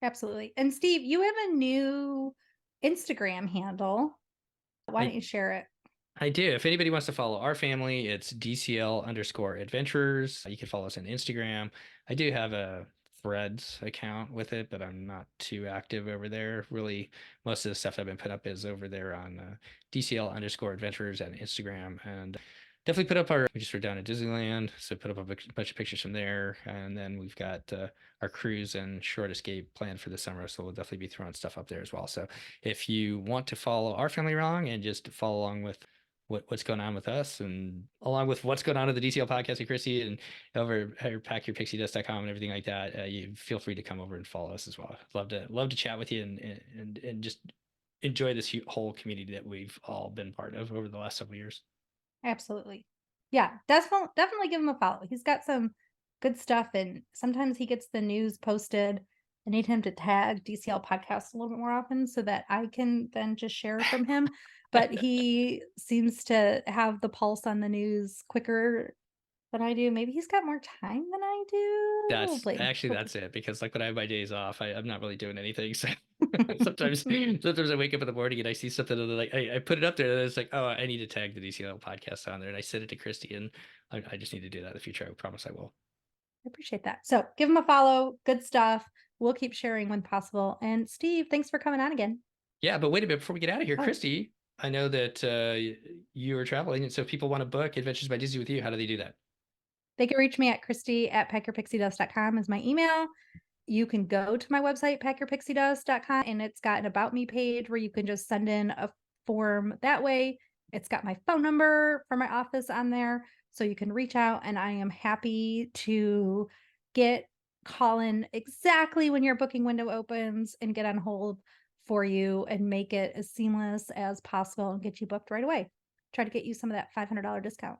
Absolutely. And Steve, you have a new Instagram handle. Why don't you share it? I do. If anybody wants to follow our family, it's DCL_adventures. You can follow us on Instagram. I do have a Threads account with it, but I'm not too active over there. Really, most of the stuff I've been put up is over there on DCL_adventures on Instagram. And definitely put up we just were down at Disneyland, so put up a bunch of pictures from there. And then we've got our cruise and short escape planned for the summer, so we'll definitely be throwing stuff up there as well. So if you want to follow our family along and just follow along with what's going on with us and along with what's going on at the DCL podcast with Christy and over at packyourpixiedust.com and everything like that, you feel free to come over and follow us as well. I'd love to chat with you and just enjoy this whole community that we've all been part of over the last several years. Absolutely. Yeah, definitely give him a follow. He's got some good stuff, and sometimes he gets the news posted. I need him to tag DCL Podcast a little bit more often so that I can then just share from him. But he seems to have the pulse on the news quicker than I do. Maybe he's got more time than I do. That's it, because like when I have my days off, I'm not really doing anything. So sometimes I wake up in the morning and I see something and like I put it up there and it's like, oh, I need to tag the DCL podcast on there, and I send it to Christy, and I just need to do that in the future. I promise I will. I appreciate that. So give him a follow. Good stuff. We'll keep sharing when possible. And Steve, thanks for coming on again. Yeah, but wait a minute before we get out of here, Oh. Christy. I know that you are traveling, and so if people want to book Adventures by Disney with you, how do they do that? They can reach me at Christy@packyourpixiedust.com is my email. You can go to my website, packyourpixiedust.com, and it's got an About Me page where you can just send in a form that way. It's got my phone number for my office on there, so you can reach out, and I am happy to call in exactly when your booking window opens and get on hold for you and make it as seamless as possible and get you booked right away. Try to get you some of that $500 discount.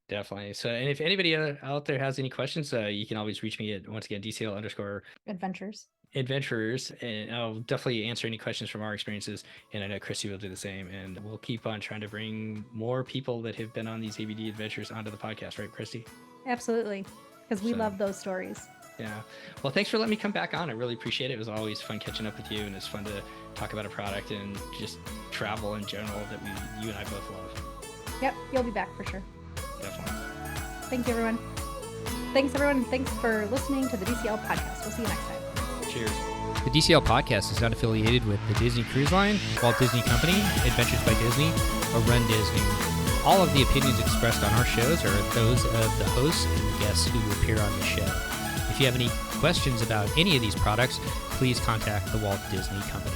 Definitely. So, and if anybody out there has any questions, you can always reach me at, once again, DCL_adventurers, and I'll definitely answer any questions from our experiences. And I know Christy will do the same. And we'll keep on trying to bring more people that have been on these ABD adventures onto the podcast, right, Christy? Absolutely. Because we love those stories. Yeah. Well, thanks for letting me come back on. I really appreciate it. It was always fun catching up with you, and it's fun to talk about a product and just travel in general that you and I both love. Yep. You'll be back for sure. Definitely. Thank you, everyone. Thanks, everyone. And thanks for listening to the DCL podcast. We'll see you next time. Cheers. The DCL podcast is not affiliated with the Disney Cruise Line, Walt Disney Company, Adventures by Disney, or Run Disney. All of the opinions expressed on our shows are those of the hosts and guests who appear on the show. If you have any questions about any of these products, please contact the Walt Disney Company.